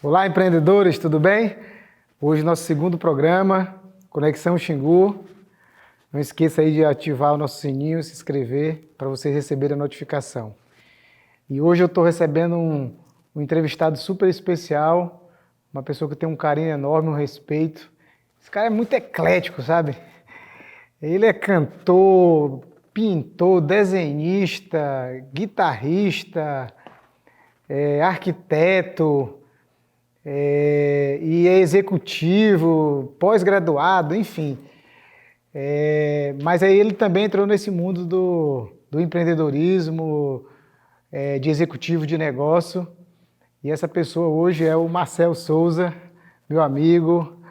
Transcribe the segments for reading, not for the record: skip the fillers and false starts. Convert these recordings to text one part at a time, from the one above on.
Olá, empreendedores, tudo bem? Hoje nosso segundo programa, Conexão Xingu. Não esqueça aí de ativar o nosso sininho, se inscrever para vocês receberem a notificação. E hoje eu estou recebendo um entrevistado super especial, uma pessoa que tem um carinho enorme, um respeito. Esse cara é muito eclético, sabe? Ele é cantor, pintor, desenhista, guitarrista, arquiteto, e é executivo, pós-graduado, enfim. Mas aí ele também entrou nesse mundo do empreendedorismo, de executivo de negócio. E essa pessoa hoje é o Marcel Souza, meu amigo.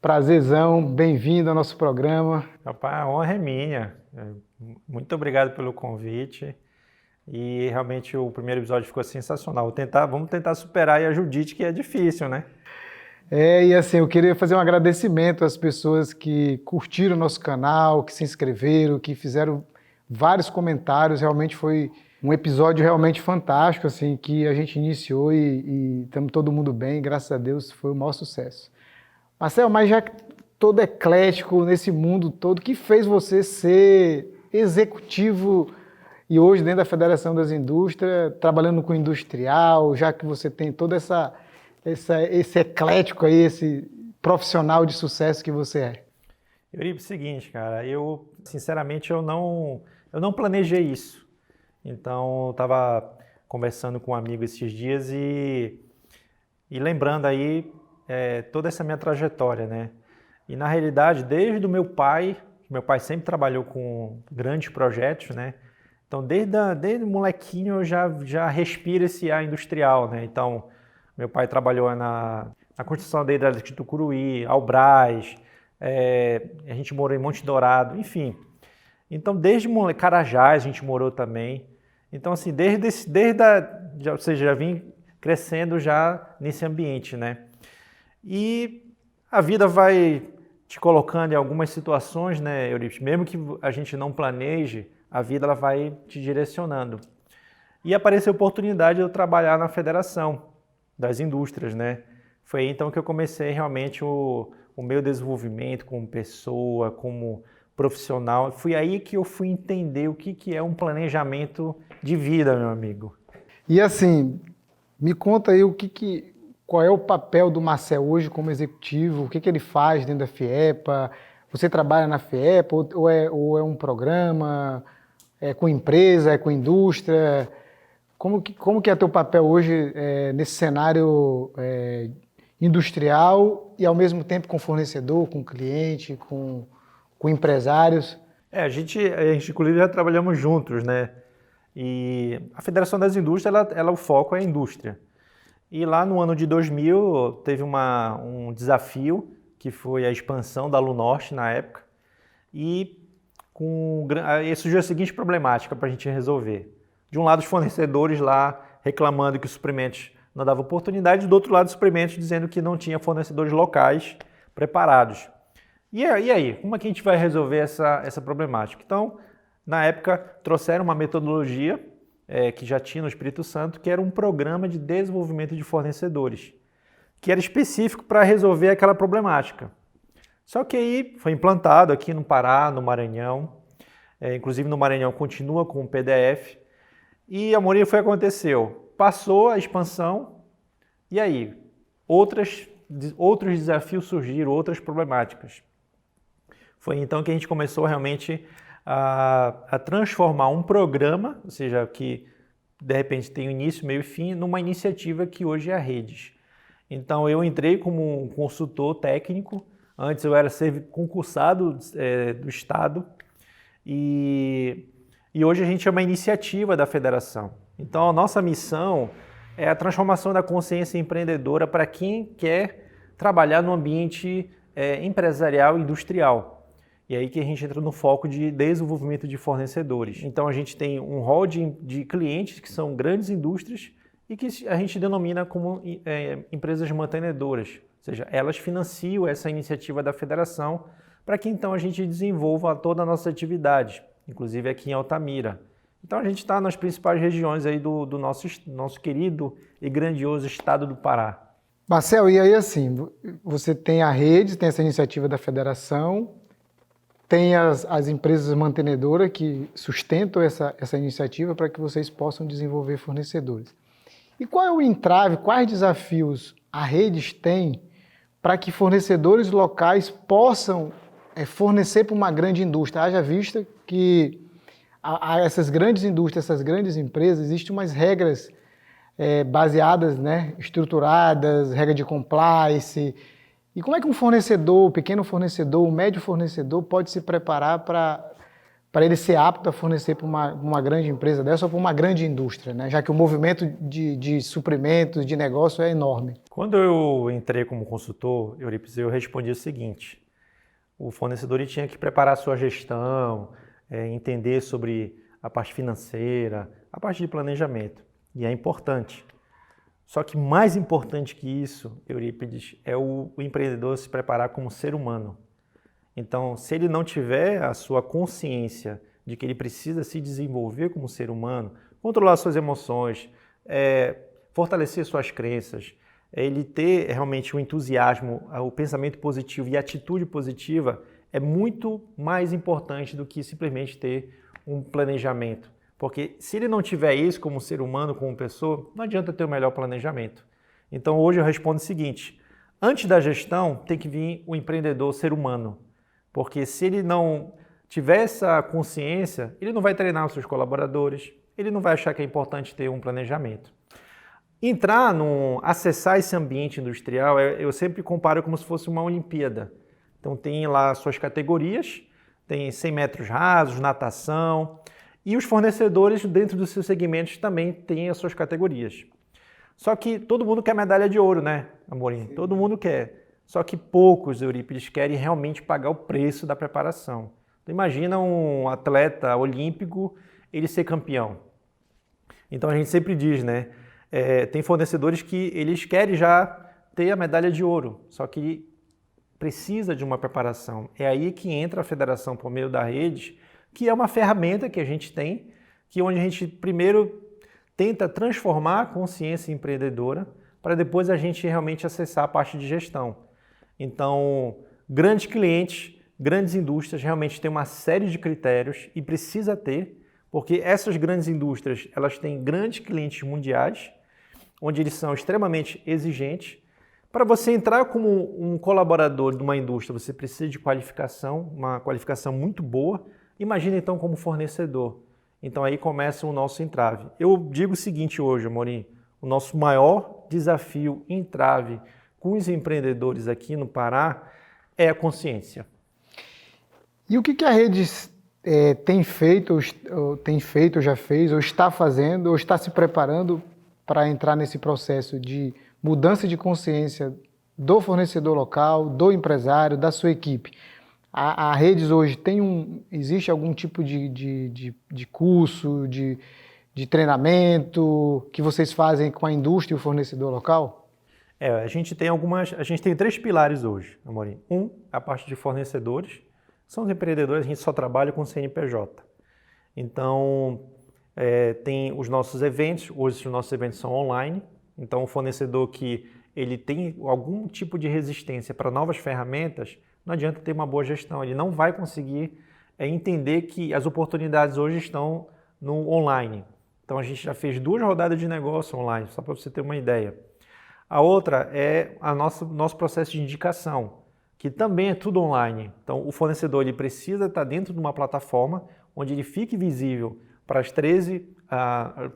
Prazerzão, bem-vindo ao nosso programa. Rapaz, a honra é minha. Muito obrigado pelo convite. E realmente o primeiro episódio ficou sensacional. Vamos tentar superar aí a Judite, que é difícil, né? E assim, eu queria fazer um agradecimento às pessoas que curtiram o nosso canal, que se inscreveram, que fizeram vários comentários. Realmente foi um episódio realmente fantástico, assim, que a gente iniciou e estamos todo mundo bem, graças a Deus, foi o maior sucesso. Marcel, mas já todo eclético nesse mundo todo, o que fez você ser executivo e hoje dentro da Federação das Indústrias, trabalhando com industrial, já que você tem todo esse eclético aí, esse profissional de sucesso que você é? Euripe, seguinte, cara, sinceramente, eu não planejei isso. Então, eu estava conversando com um amigo esses dias e lembrando aí toda essa minha trajetória, né? E na realidade, desde o meu pai sempre trabalhou com grandes projetos, né? Então, desde molequinho eu já respiro esse ar industrial, né? Então, meu pai trabalhou na construção da hidrelétrica de Tucuruí, Albrás, a gente morou em Monte Dourado, enfim. Então, desde Carajás a gente morou também. Então, assim, ou seja, já vim crescendo já nesse ambiente, né? E a vida vai te colocando em algumas situações, né, Euripides? Mesmo que a gente não planeje, a vida ela vai te direcionando. E apareceu a oportunidade de eu trabalhar na Federação das Indústrias, né? Foi aí então que eu comecei realmente o meu desenvolvimento como pessoa, como profissional. Foi aí que eu fui entender o que é um planejamento de vida, meu amigo. E assim, me conta aí qual é o papel do Marcel hoje como executivo, o que ele faz dentro da FIEPA. Você trabalha na FIEPA ou é um programa, é com empresa, é com indústria? Como que é teu papel hoje nesse cenário industrial e ao mesmo tempo com fornecedor, com cliente, com empresários? A gente inclusive já trabalhamos juntos, né? E a Federação das Indústrias, o foco é a indústria. E lá no ano de 2000 teve um desafio, que foi a expansão da Lunorte na época, e aí surgiu a seguinte problemática para a gente resolver. De um lado, os fornecedores lá reclamando que os suprimentos não davam oportunidade, do outro lado, os suprimentos dizendo que não tinha fornecedores locais preparados. E aí, como é que a gente vai resolver essa problemática? Então, na época, trouxeram uma metodologia que já tinha no Espírito Santo, que era um programa de desenvolvimento de fornecedores, que era específico para resolver aquela problemática. Só que aí foi implantado aqui no Pará, no Maranhão, inclusive no Maranhão continua com o PDF, e a Morinha foi o que aconteceu. Passou a expansão, e aí? Outros desafios surgiram, outras problemáticas. Foi então que a gente começou realmente a transformar um programa, ou seja, que de repente tem início, meio e fim, numa iniciativa que hoje é a Redes. Então eu entrei como um consultor técnico, antes eu era concursado do Estado, e hoje a gente é uma iniciativa da Federação. Então a nossa missão é a transformação da consciência empreendedora para quem quer trabalhar no ambiente empresarial e industrial. E aí que a gente entra no foco de desenvolvimento de fornecedores. Então a gente tem um hall de clientes que são grandes indústrias e que a gente denomina como empresas mantenedoras. Ou seja, elas financiam essa iniciativa da federação para que então a gente desenvolva toda a nossa atividade, inclusive aqui em Altamira. Então a gente está nas principais regiões aí do nosso querido e grandioso estado do Pará. Marcel, e aí assim, você tem a rede, tem essa iniciativa da federação, tem as empresas mantenedoras que sustentam essa iniciativa para que vocês possam desenvolver fornecedores. E qual é o entrave, quais desafios a Redes tem para que fornecedores locais possam fornecer para uma grande indústria? Haja vista que essas grandes indústrias, essas grandes empresas, existem umas regras baseadas, né, estruturadas, regra de compliance. E como é que um fornecedor, um pequeno fornecedor, um médio fornecedor pode se preparar para ele ser apto a fornecer para uma grande empresa dessa ou para uma grande indústria, né? Já que o movimento de suprimentos, de negócio é enorme? Quando eu entrei como consultor, Eurípides, eu respondi o seguinte: o fornecedor ele tinha que preparar a sua gestão, entender sobre a parte financeira, a parte de planejamento. E é importante. Só que mais importante que isso, Eurípides, é o empreendedor se preparar como ser humano. Então, se ele não tiver a sua consciência de que ele precisa se desenvolver como ser humano, controlar suas emoções, fortalecer suas crenças, ele ter realmente o entusiasmo, o pensamento positivo e a atitude positiva, é muito mais importante do que simplesmente ter um planejamento. Porque se ele não tiver isso como ser humano, como pessoa, não adianta ter o melhor planejamento. Então hoje eu respondo o seguinte: antes da gestão tem que vir o empreendedor ser humano. Porque se ele não tiver essa consciência, ele não vai treinar os seus colaboradores, ele não vai achar que é importante ter um planejamento. Acessar esse ambiente industrial, eu sempre comparo como se fosse uma Olimpíada. Então tem lá suas categorias, tem 100 metros rasos, natação, e os fornecedores dentro dos seus segmentos também têm as suas categorias. Só que todo mundo quer medalha de ouro, né, Amorim? Sim. Todo mundo quer. Só que poucos, Eurípides, querem realmente pagar o preço da preparação. Então imagina um atleta olímpico, ele ser campeão. Então a gente sempre diz, né? Tem fornecedores que eles querem já ter a medalha de ouro, só que precisa de uma preparação. É aí que entra a federação por meio da rede, que é uma ferramenta que a gente tem, onde a gente primeiro tenta transformar a consciência empreendedora para depois a gente realmente acessar a parte de gestão. Então, grandes clientes, grandes indústrias realmente têm uma série de critérios e precisa ter, porque essas grandes indústrias elas têm grandes clientes mundiais, onde eles são extremamente exigentes. Para você entrar como um colaborador de uma indústria, você precisa de qualificação, uma qualificação muito boa. Imagina então como fornecedor. Então aí começa o nosso entrave. Eu digo o seguinte hoje, Amorim, o nosso maior desafio, entrave com os empreendedores aqui no Pará é a consciência. E o que a Redes tem feito, já fez, ou está fazendo, ou está se preparando para entrar nesse processo de mudança de consciência do fornecedor local, do empresário, da sua equipe? A Redes hoje existe algum tipo de curso, de treinamento que vocês fazem com a indústria e o fornecedor local? A gente tem 3 pilares hoje, Amorim. A parte de fornecedores, são os empreendedores, a gente só trabalha com CNPJ. Então, tem os nossos eventos, hoje os nossos eventos são online, então o fornecedor que ele tem algum tipo de resistência para novas ferramentas, não adianta ter uma boa gestão, ele não vai conseguir entender que as oportunidades hoje estão no online. Então a gente já fez 2 rodadas de negócio online, só para você ter uma ideia. A outra é nosso processo de indicação, que também é tudo online. Então o fornecedor ele precisa estar dentro de uma plataforma onde ele fique visível para as 13,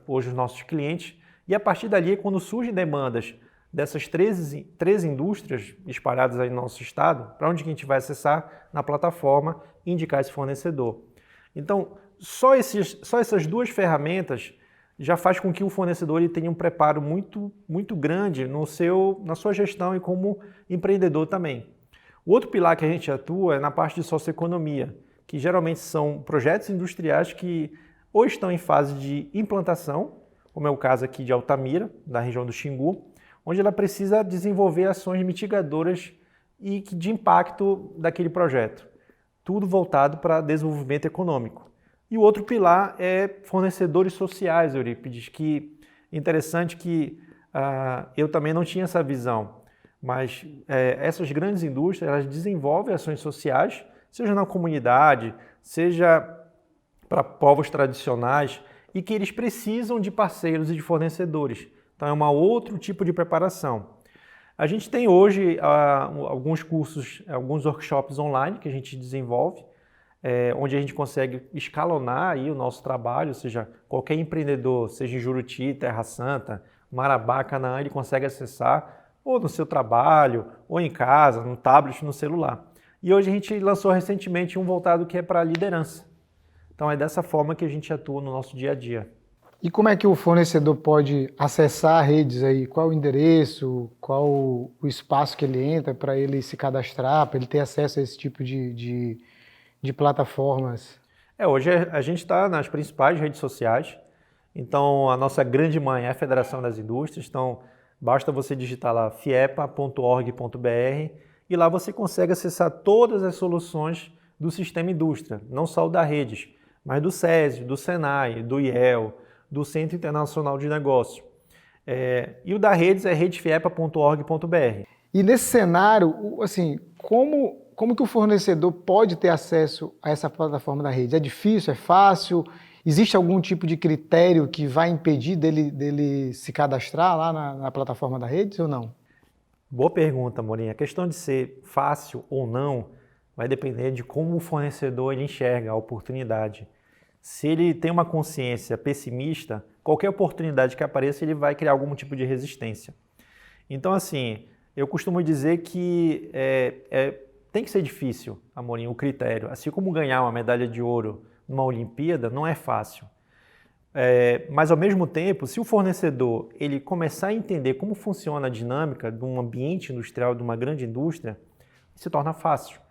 hoje os nossos clientes, e a partir dali, quando surgem demandas dessas 13 indústrias espalhadas aí no nosso estado, para onde que a gente vai acessar? Na plataforma e indicar esse fornecedor. Então, só essas 2 ferramentas já faz com que o fornecedor ele tenha um preparo muito, muito grande na sua gestão e como empreendedor também. O outro pilar que a gente atua é na parte de socioeconomia, que geralmente são projetos industriais que ou estão em fase de implantação, como é o caso aqui de Altamira, da região do Xingu, onde ela precisa desenvolver ações mitigadoras e de impacto daquele projeto. Tudo voltado para desenvolvimento econômico. E o outro pilar é fornecedores sociais, Eurípides, que é interessante que eu também não tinha essa visão. mas essas grandes indústrias elas desenvolvem ações sociais, seja na comunidade, seja para povos tradicionais, e que eles precisam de parceiros e de fornecedores. Então é um outro tipo de preparação. A gente tem hoje alguns cursos, alguns workshops online que a gente desenvolve, onde a gente consegue escalonar aí o nosso trabalho, ou seja, qualquer empreendedor, seja em Juruti, Terra Santa, Marabá, Canaã, ele consegue acessar ou no seu trabalho, ou em casa, no tablet, no celular. E hoje a gente lançou recentemente um voltado que é para liderança. Então é dessa forma que a gente atua no nosso dia a dia. E como é que o fornecedor pode acessar redes aí? Qual o endereço, qual o espaço que ele entra para ele se cadastrar, para ele ter acesso a esse tipo de plataformas? Hoje a gente está nas principais redes sociais, então a nossa grande mãe é a Federação das Indústrias, então basta você digitar lá fiepa.org.br e lá você consegue acessar todas as soluções do sistema indústria, não só o da Redes, mas do SESI, do Senai, do IEL, do Centro Internacional de Negócios. E o da Redes é redefiepa.org.br. E nesse cenário, assim, como que o fornecedor pode ter acesso a essa plataforma da Redes? É difícil? É fácil? Existe algum tipo de critério que vai impedir dele se cadastrar lá na plataforma da Redes ou não? Boa pergunta, Morinha. A questão de ser fácil ou não vai depender de como o fornecedor ele enxerga a oportunidade. Se ele tem uma consciência pessimista, qualquer oportunidade que apareça, ele vai criar algum tipo de resistência. Então, assim, eu costumo dizer que tem que ser difícil, Amorim, o critério. Assim como ganhar uma medalha de ouro numa Olimpíada, não é fácil. Mas, ao mesmo tempo, se o fornecedor ele começar a entender como funciona a dinâmica de um ambiente industrial, de uma grande indústria, se torna fácil.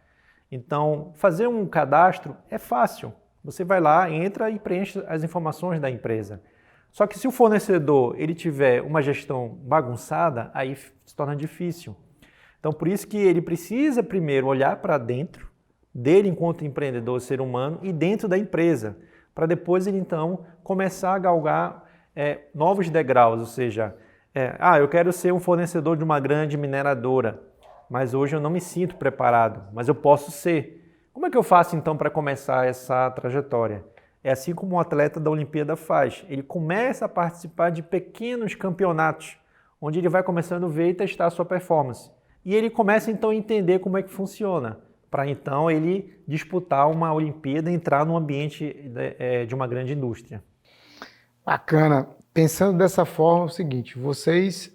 Então, fazer um cadastro é fácil. Você vai lá, entra e preenche as informações da empresa. Só que se o fornecedor ele tiver uma gestão bagunçada, aí se torna difícil. Então, por isso que ele precisa primeiro olhar para dentro dele enquanto empreendedor, ser humano, e dentro da empresa, para depois ele então começar a galgar novos degraus, ou seja, eu quero ser um fornecedor de uma grande mineradora, mas hoje eu não me sinto preparado, mas eu posso ser. Como é que eu faço então para começar essa trajetória? É assim como um atleta da Olimpíada faz. Ele começa a participar de pequenos campeonatos, onde ele vai começando a ver e testar a sua performance. E ele começa então a entender como é que funciona, para então ele disputar uma Olimpíada e entrar no ambiente de uma grande indústria. Bacana. Pensando dessa forma, é o seguinte, vocês,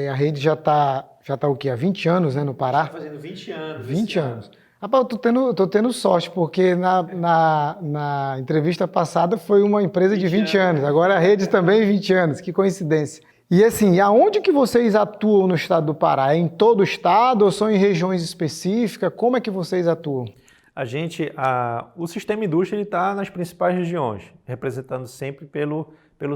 a rede já está o quê? Há 20 anos, né, no Pará? Está fazendo 20 anos. 20 anos. Rapaz, eu tô tendo sorte, porque na entrevista passada foi uma empresa de 20 anos, agora a rede também 20 anos, que coincidência. E assim, aonde que vocês atuam no estado do Pará? É em todo o estado ou são em regiões específicas? Como é que vocês atuam? O sistema indústria está nas principais regiões, representando sempre pelo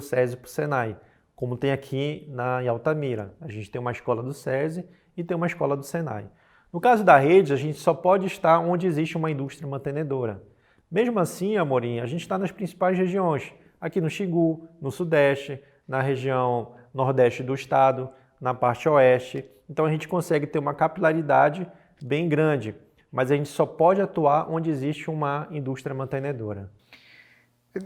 SESI e pelo Senai, como tem aqui em Altamira. A gente tem uma escola do SESI e tem uma escola do Senai. No caso da rede, a gente só pode estar onde existe uma indústria mantenedora. Mesmo assim, Amorim, a gente está nas principais regiões, aqui no Xingu, no Sudeste, na região Nordeste do estado, na parte Oeste. Então a gente consegue ter uma capilaridade bem grande, mas a gente só pode atuar onde existe uma indústria mantenedora.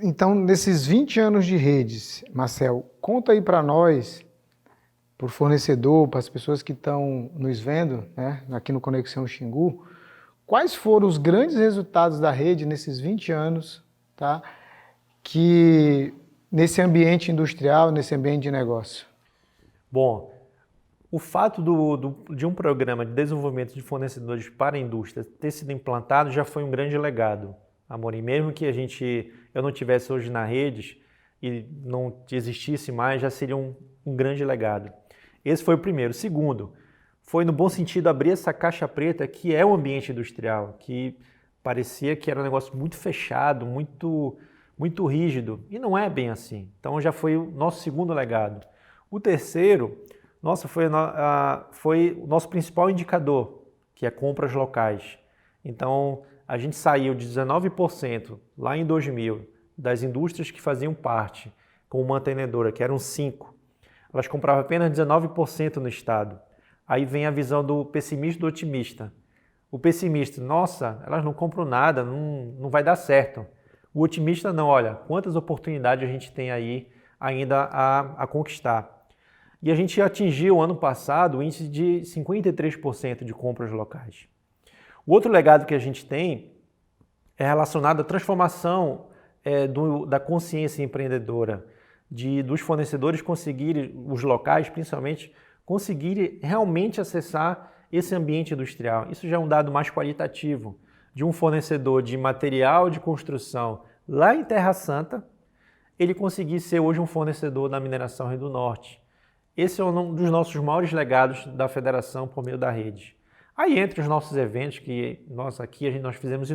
Então, nesses 20 anos de redes, Marcel, conta aí para nós, para o fornecedor, para as pessoas que estão nos vendo, né, aqui no Conexão Xingu, quais foram os grandes resultados da rede nesses 20 anos, tá, que nesse ambiente industrial, nesse ambiente de negócio? Bom, o fato de um programa de desenvolvimento de fornecedores para a indústria ter sido implantado já foi um grande legado, Amorim. Mesmo que eu não tivesse hoje na Redes e não existisse mais, já seria um grande legado. Esse foi o primeiro. Segundo, foi no bom sentido abrir essa caixa preta que é o ambiente industrial, que parecia que era um negócio muito fechado, muito rígido, e não é bem assim. Então já foi o nosso segundo legado. O terceiro, foi o nosso principal indicador, que é compras locais. Então a gente saiu de 19% lá em 2000 das indústrias que faziam parte como mantenedora, que eram 5%. Elas compravam apenas 19% no estado. Aí vem a visão do pessimista e do otimista. O pessimista, nossa, elas não compram nada, não vai dar certo. O otimista não, olha, quantas oportunidades a gente tem aí ainda a conquistar. E a gente atingiu ano passado o índice de 53% de compras locais. O outro legado que a gente tem é relacionado à transformação da consciência empreendedora, dos fornecedores conseguirem, os locais principalmente, conseguirem realmente acessar esse ambiente industrial. Isso já é um dado mais qualitativo, de um fornecedor de material de construção lá em Terra Santa, ele conseguir ser hoje um fornecedor da mineração Rio do Norte. Esse é um dos nossos maiores legados da federação por meio da rede. Aí entre os nossos eventos, que nós fizemos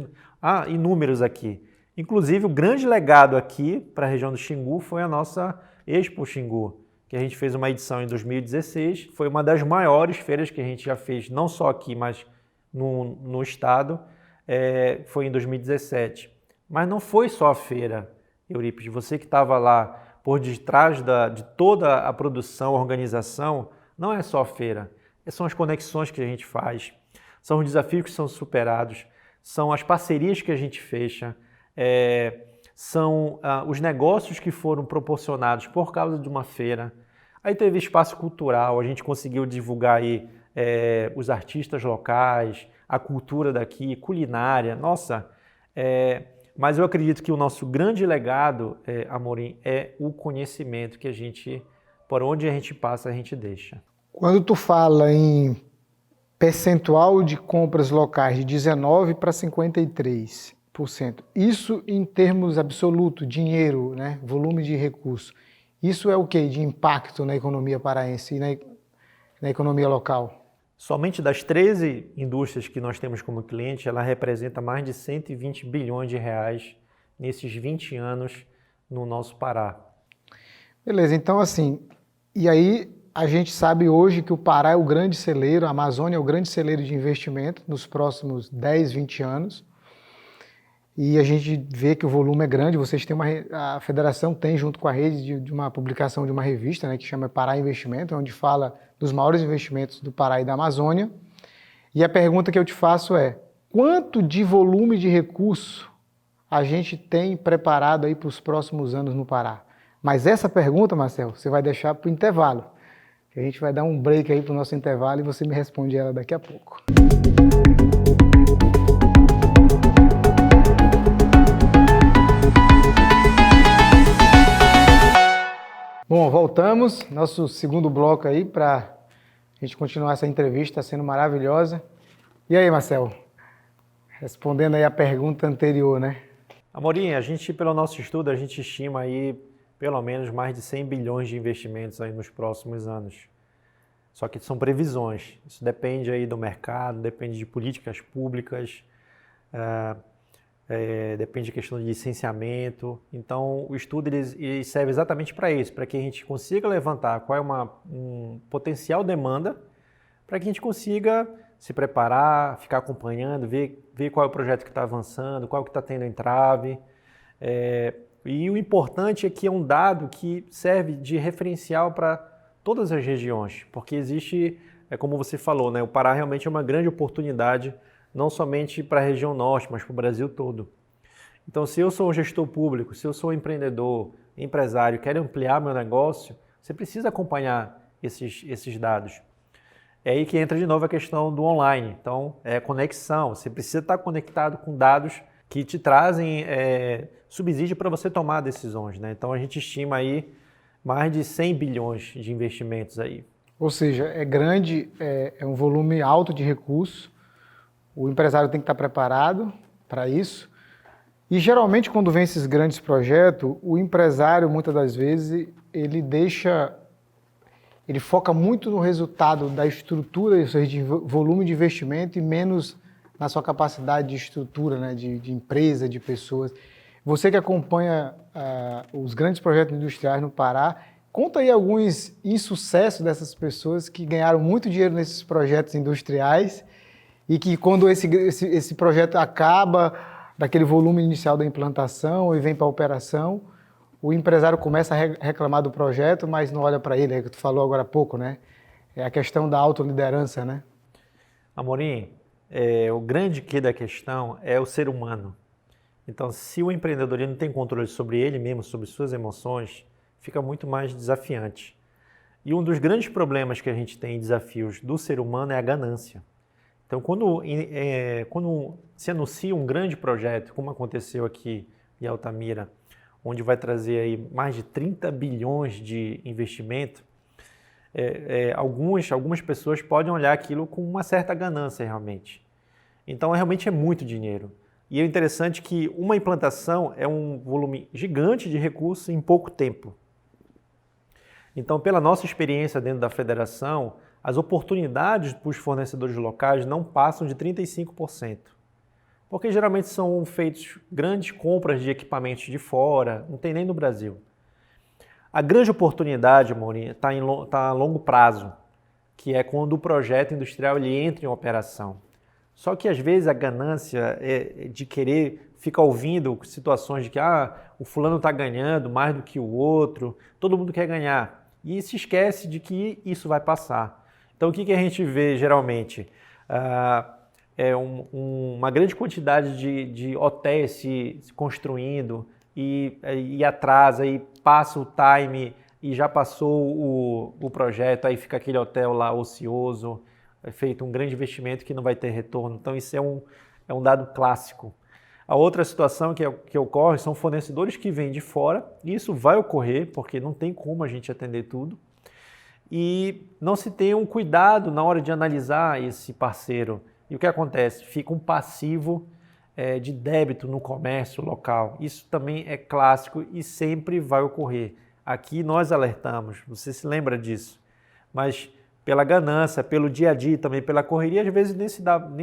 inúmeros aqui. Inclusive o grande legado aqui para a região do Xingu foi a nossa Expo Xingu, que a gente fez uma edição em 2016, foi uma das maiores feiras que a gente já fez, não só aqui, mas no estado, foi em 2017. Mas não foi só a feira, Eurípides, você que estava lá por detrás de toda a produção, a organização, não é só a feira, são as conexões que a gente faz, são os desafios que são superados, são as parcerias que a gente fecha, são os negócios que foram proporcionados por causa de uma feira. Aí teve espaço cultural, a gente conseguiu divulgar aí os artistas locais, a cultura daqui, culinária, nossa. Mas eu acredito que o nosso grande legado, Amorim, é o conhecimento que a gente, por onde a gente passa, a gente deixa. Quando tu fala em percentual de compras locais de 19% para 53%, isso em termos absolutos, dinheiro, né, volume de recursos, isso é o que de impacto na economia paraense e na economia local? Somente das 13 indústrias que nós temos como cliente, ela representa mais de 120 bilhões de reais nesses 20 anos no nosso Pará. Beleza, então assim, e aí a gente sabe hoje que o Pará é o grande celeiro, a Amazônia é o grande celeiro de investimento nos próximos 10, 20 anos. E a gente vê que o volume é grande, a federação tem junto com a rede de uma publicação de uma revista, né, que chama Pará Investimento, onde fala dos maiores investimentos do Pará e da Amazônia. E a pergunta que eu te faço é, quanto de volume de recurso a gente tem preparado aí para os próximos anos no Pará? Mas essa pergunta, Marcelo, você vai deixar para o intervalo. A gente vai dar um break aí para o nosso intervalo e você me responde ela daqui a pouco. Bom, voltamos, nosso segundo bloco aí para a gente continuar essa entrevista, está sendo maravilhosa. E aí, Marcelo, respondendo aí a pergunta anterior, né? Amorim, a gente, pelo nosso estudo, a gente estima aí pelo menos mais de 100 bilhões de investimentos aí nos próximos anos. Só que são previsões, isso depende aí do mercado, depende de políticas públicas, depende de questão de licenciamento. Então, o estudo ele serve exatamente para isso, para que a gente consiga levantar qual é um potencial demanda, para que a gente consiga se preparar, ficar acompanhando, ver qual é o projeto que está avançando, qual que está tendo entrave. E o importante é que é um dado que serve de referencial para todas as regiões, porque existe, como você falou, né, o Pará realmente é uma grande oportunidade, não somente para a região norte, mas para o Brasil todo. Então, se eu sou um gestor público, se eu sou um empreendedor, empresário, quero ampliar meu negócio, você precisa acompanhar esses dados. É aí que entra de novo a questão do online. Então, conexão, você precisa estar conectado com dados que te trazem subsídio para você tomar decisões, né? Então, a gente estima aí mais de 100 bilhões de investimentos aí. Ou seja, é grande, é um volume alto de recursos, o empresário tem que estar preparado para isso. E geralmente quando vem esses grandes projetos, o empresário muitas das vezes ele foca muito no resultado da estrutura, ou seja, de volume de investimento e menos na sua capacidade de estrutura, né, de empresa, de pessoas. Você que acompanha os grandes projetos industriais no Pará, conta aí alguns insucessos dessas pessoas que ganharam muito dinheiro nesses projetos industriais e que quando esse projeto acaba daquele volume inicial da implantação e vem para a operação, o empresário começa a reclamar do projeto, mas não olha para ele, é o que tu falou agora há pouco, né? É a questão da autoliderança, né? Amorim, o grande quê da questão é o ser humano. Então, se o empreendedor não tem controle sobre ele mesmo, sobre suas emoções, fica muito mais desafiante. E um dos grandes problemas que a gente tem, desafios do ser humano, é a ganância. Então, quando se anuncia um grande projeto, como aconteceu aqui em Altamira, onde vai trazer aí mais de 30 bilhões de investimento, algumas pessoas podem olhar aquilo com uma certa ganância realmente. Então, realmente é muito dinheiro. E é interessante que uma implantação é um volume gigante de recursos em pouco tempo. Então, pela nossa experiência dentro da federação, as oportunidades para os fornecedores locais não passam de 35%. Porque geralmente são feitas grandes compras de equipamentos de fora, não tem nem no Brasil. A grande oportunidade, Maurinho, está a longo prazo, que é quando o projeto industrial ele entra em operação. Só que às vezes a ganância de querer ficar ouvindo situações de que o fulano está ganhando mais do que o outro, todo mundo quer ganhar. E se esquece de que isso vai passar. Então o que a gente vê geralmente? Uma grande quantidade de hotéis se construindo e atrasa, e passa o time e já passou o projeto, aí fica aquele hotel lá ocioso, feito um grande investimento que não vai ter retorno. Então isso é um dado clássico. A outra situação que ocorre são fornecedores que vêm de fora, e isso vai ocorrer porque não tem como a gente atender tudo, e não se tem um cuidado na hora de analisar esse parceiro. E o que acontece? Fica um passivo de débito no comércio local. Isso também é clássico e sempre vai ocorrer. Aqui nós alertamos, você se lembra disso, mas pela ganância, pelo dia a dia também, pela correria, às vezes nem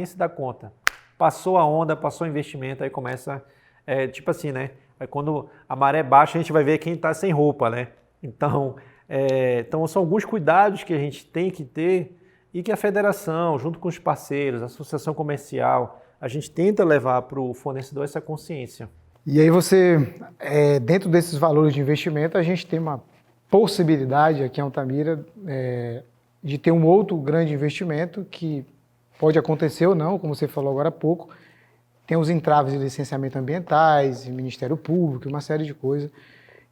se dá conta. Passou a onda, passou o investimento, aí começa, tipo assim, né? Aí quando a maré baixa, a gente vai ver quem está sem roupa, né? Então são alguns cuidados que a gente tem que ter e que a federação, junto com os parceiros, a associação comercial, a gente tenta levar para o fornecedor essa consciência. E aí dentro desses valores de investimento, a gente tem uma possibilidade aqui em Altamira de ter um outro grande investimento que pode acontecer ou não, como você falou agora há pouco. Tem os entraves de licenciamento ambientais, Ministério Público, uma série de coisas,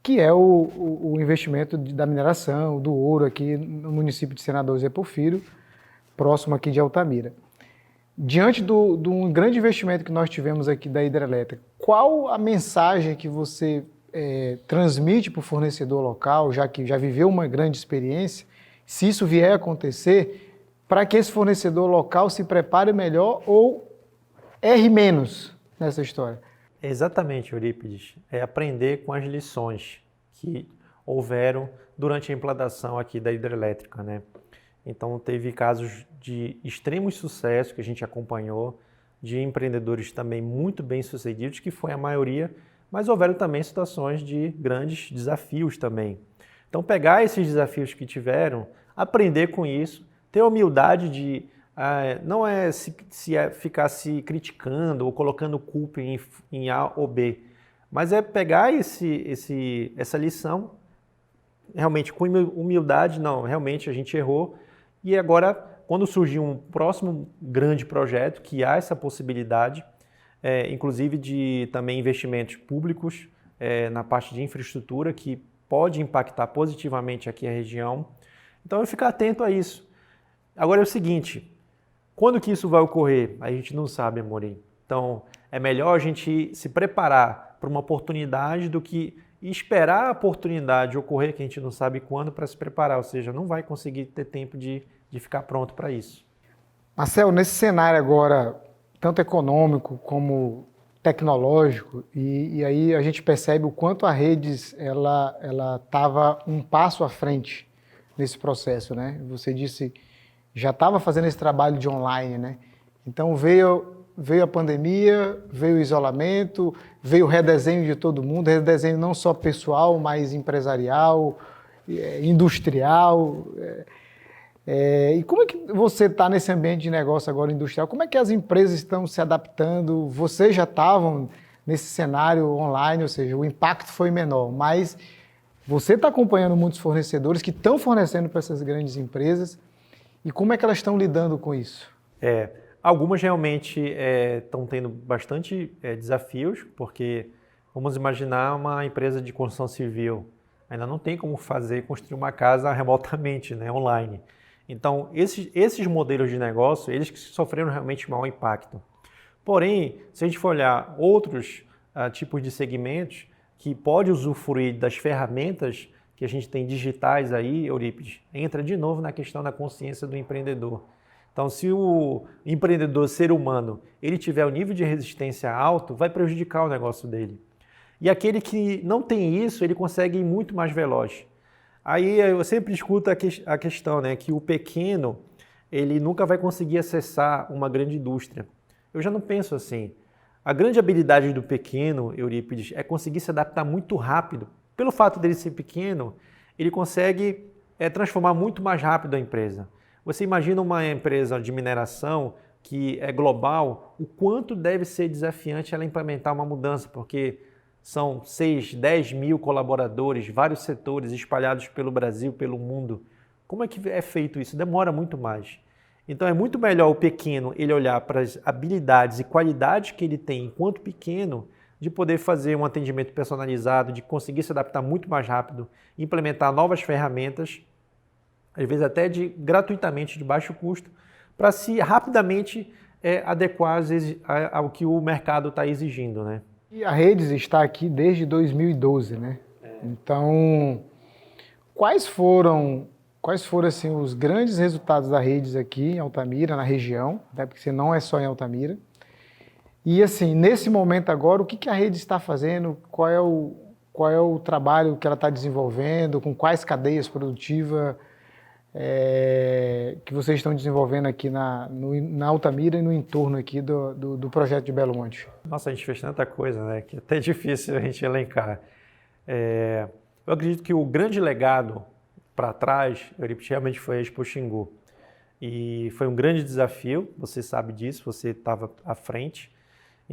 que é o investimento da mineração, do ouro aqui no município de Senador Zé Porfírio, próximo aqui de Altamira. Diante de um grande investimento que nós tivemos aqui da hidrelétrica, qual a mensagem que você transmite para o fornecedor local, já que já viveu uma grande experiência, se isso vier a acontecer, para que esse fornecedor local se prepare melhor ou erre menos nessa história? Exatamente, Eurípides. É aprender com as lições que houveram durante a implantação aqui da hidrelétrica, né? Então, teve casos de extremo sucesso que a gente acompanhou, de empreendedores também muito bem-sucedidos, que foi a maioria, mas houveram também situações de grandes desafios também. Então, pegar esses desafios que tiveram, aprender com isso, ter a humildade de não ficar se criticando ou colocando culpa em A ou B, mas é pegar essa lição, realmente com humildade, não, realmente a gente errou, e agora, quando surgir um próximo grande projeto, que há essa possibilidade, inclusive de também investimentos públicos na parte de infraestrutura, que pode impactar positivamente aqui a região, então eu ficar atento a isso. Agora é o seguinte, quando que isso vai ocorrer? A gente não sabe, Amorim. Então, é melhor a gente se preparar para uma oportunidade do que esperar a oportunidade ocorrer, que a gente não sabe quando, para se preparar. Ou seja, não vai conseguir ter tempo de ficar pronto para isso. Marcelo, nesse cenário agora, tanto econômico como tecnológico, e aí a gente percebe o quanto a Redes ela estava um passo à frente nesse processo, né? Você disse já estava fazendo esse trabalho de online, né? Então veio a pandemia, veio o isolamento, veio o redesenho de todo mundo, redesenho não só pessoal, mas empresarial, industrial. E como é que você está nesse ambiente de negócio agora industrial? Como é que as empresas estão se adaptando? Vocês já estavam nesse cenário online, ou seja, o impacto foi menor, mas você está acompanhando muitos fornecedores que estão fornecendo para essas grandes empresas. E como é que elas estão lidando com isso? Algumas realmente estão tendo bastante desafios, porque vamos imaginar uma empresa de construção civil. Ainda não tem como construir uma casa remotamente, né, online. Então, esses modelos de negócio, eles que sofreram realmente maior impacto. Porém, se a gente for olhar outros tipos de segmentos que pode usufruir das ferramentas que a gente tem digitais aí, Eurípides, entra de novo na questão da consciência do empreendedor. Então, se o empreendedor ser humano ele tiver um nível de resistência alto, vai prejudicar o negócio dele. E aquele que não tem isso, ele consegue ir muito mais veloz. Aí eu sempre escuto a questão, né, que o pequeno ele nunca vai conseguir acessar uma grande indústria. Eu já não penso assim. A grande habilidade do pequeno, Eurípides, é conseguir se adaptar muito rápido. Pelo fato dele ser pequeno, ele consegue transformar muito mais rápido a empresa. Você imagina uma empresa de mineração que é global, o quanto deve ser desafiante ela implementar uma mudança, porque são 6, 10 mil colaboradores, vários setores espalhados pelo Brasil, pelo mundo. Como é que é feito isso? Demora muito mais. Então é muito melhor o pequeno ele olhar para as habilidades e qualidades que ele tem enquanto pequeno, de poder fazer um atendimento personalizado, de conseguir se adaptar muito mais rápido, implementar novas ferramentas, às vezes até gratuitamente, de baixo custo, para se rapidamente adequar ao que o mercado está exigindo, né? E a Redes está aqui desde 2012, né? Então, quais foram assim, os grandes resultados da Redes aqui em Altamira, na região, né? Porque você não é só em Altamira. E assim, nesse momento agora, o que a Redes está fazendo? Qual é o trabalho que ela está desenvolvendo? Com quais cadeias produtivas que vocês estão desenvolvendo aqui na Altamira e no entorno aqui do projeto de Belo Monte? Nossa, a gente fez tanta coisa, né, que é até difícil a gente elencar. Eu acredito que o grande legado para trás, realmente foi a Expo Xingu. E foi um grande desafio, você sabe disso, você estava à frente,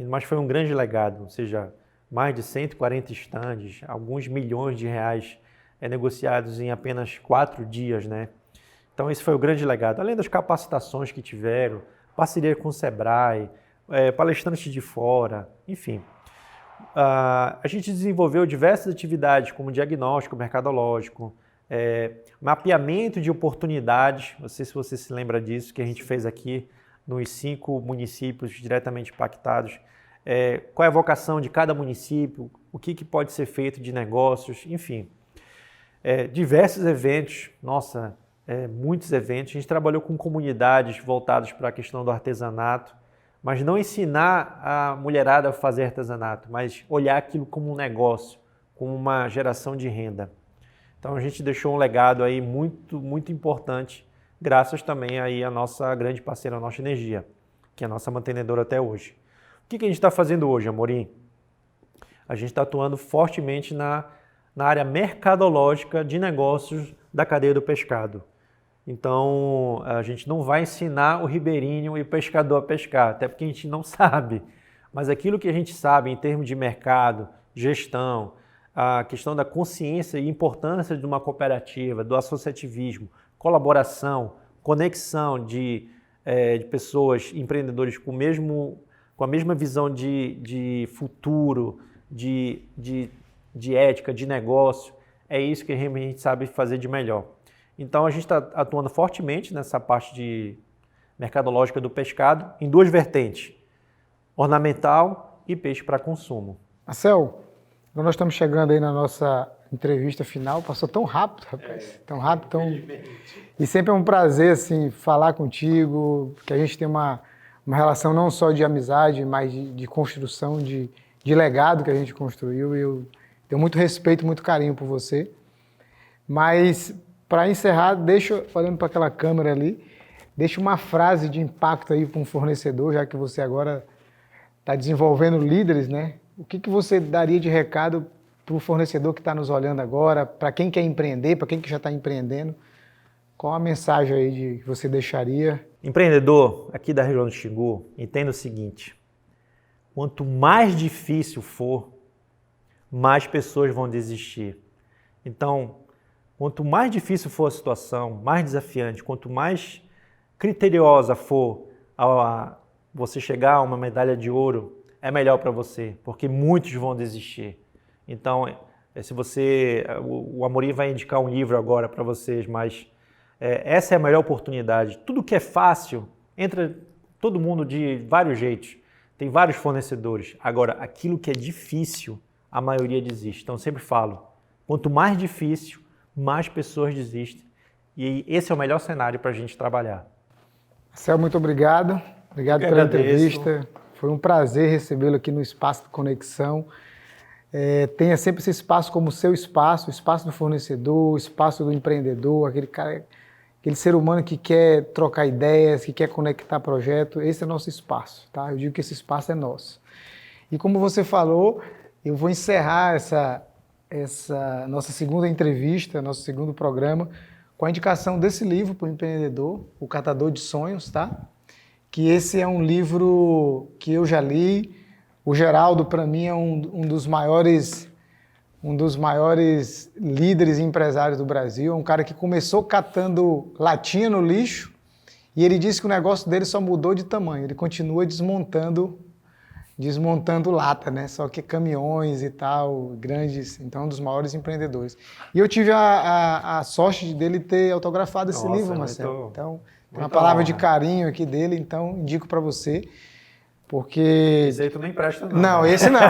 mas foi um grande legado, ou seja, mais de 140 estandes, alguns milhões de reais negociados em apenas 4 dias, né? Então esse foi o grande legado, além das capacitações que tiveram, parceria com o Sebrae, palestrantes de fora, enfim. A gente desenvolveu diversas atividades como diagnóstico mercadológico, mapeamento de oportunidades, não sei se você se lembra disso, que a gente fez aqui nos 5 municípios diretamente impactados, qual é a vocação de cada município, o que pode ser feito de negócios, enfim. Diversos eventos, muitos eventos. A gente trabalhou com comunidades voltadas para a questão do artesanato, mas não ensinar a mulherada a fazer artesanato, mas olhar aquilo como um negócio, como uma geração de renda. Então a gente deixou um legado aí muito, muito importante, graças também aí à nossa grande parceira, a Nossa Energia, que é a nossa mantenedora até hoje. O que a gente está fazendo hoje, Amorim? A gente está atuando fortemente na área mercadológica de negócios da cadeia do pescado. Então, a gente não vai ensinar o ribeirinho e o pescador a pescar, até porque a gente não sabe. Mas aquilo que a gente sabe em termos de mercado, gestão, a questão da consciência e importância de uma cooperativa, do associativismo, colaboração, conexão de pessoas, empreendedores com a mesma visão de futuro, de ética, de negócio, é isso que a gente sabe fazer de melhor. Então a gente está atuando fortemente nessa parte de mercadológica do pescado em 2 vertentes, ornamental e peixe para consumo. Marcel, nós estamos chegando aí na nossa entrevista final, passou tão rápido, rapaz, tão rápido, E sempre é um prazer assim, falar contigo, que a gente tem uma relação não só de amizade, mas de construção, de legado que a gente construiu, e eu tenho muito respeito, muito carinho por você. Mas, para encerrar, olhando para aquela câmera ali, deixa uma frase de impacto aí para um fornecedor, já que você agora está desenvolvendo líderes, né? O que você daria de recado para o fornecedor que está nos olhando agora, para quem quer empreender, para quem que já está empreendendo? Qual a mensagem aí que você deixaria? Empreendedor aqui da região do Xingu, entenda o seguinte: quanto mais difícil for, mais pessoas vão desistir. Então, quanto mais difícil for a situação, mais desafiante, quanto mais criteriosa for você chegar a uma medalha de ouro, é melhor para você, porque muitos vão desistir. Então, se o Amorim vai indicar um livro agora para vocês, mas essa é a melhor oportunidade. Tudo que é fácil, entra todo mundo de vários jeitos. Tem vários fornecedores. Agora, aquilo que é difícil, a maioria desiste. Então, eu sempre falo, quanto mais difícil, mais pessoas desistem. E esse é o melhor cenário para a gente trabalhar. Marcel, muito obrigado. Obrigado pela entrevista. Foi um prazer recebê-lo aqui no Espaço do Conexão. Tenha sempre esse espaço como o seu espaço, o espaço do fornecedor, o espaço do empreendedor, aquele ser humano que quer trocar ideias, que quer conectar projeto. Esse é o nosso espaço, tá? Eu digo que esse espaço é nosso. E como você falou, eu vou encerrar essa nossa segunda entrevista, nosso segundo programa, com a indicação desse livro para o empreendedor, O Catador de Sonhos, tá? Que esse é um livro que eu já li. O Geraldo, para mim, é um dos maiores líderes e empresários do Brasil. É um cara que começou catando latinha no lixo e ele disse que o negócio dele só mudou de tamanho. Ele continua desmontando lata, né? Só que caminhões e tal, grandes. Então, é um dos maiores empreendedores. E eu tive a sorte dele ter autografado esse livro, Marcelo. Então, tem uma palavra de carinho aqui dele, então indico para você. Porque... Esse aí tu não empresta, não. Não, esse não.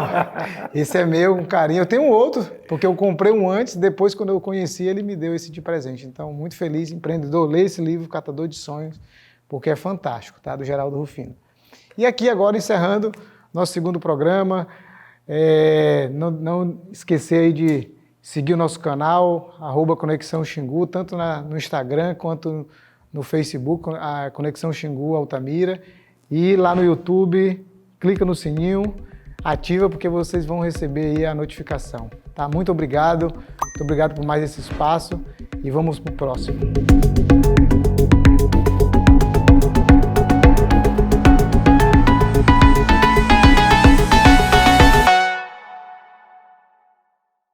Esse é meu, um carinho. Eu tenho um outro, porque eu comprei um antes, depois, quando eu conheci, ele me deu esse de presente. Então, muito feliz, empreendedor. Leia esse livro, Catador de Sonhos, porque é fantástico, tá? Do Geraldo Rufino. E aqui, agora, encerrando nosso segundo programa. Não esquecer aí de seguir o nosso canal, @Conexão Xingu, tanto no Instagram quanto no Facebook, a Conexão Xingu Altamira. E lá no YouTube, clica no sininho, ativa, porque vocês vão receber aí a notificação. Tá? Muito obrigado por mais esse espaço e vamos para o próximo.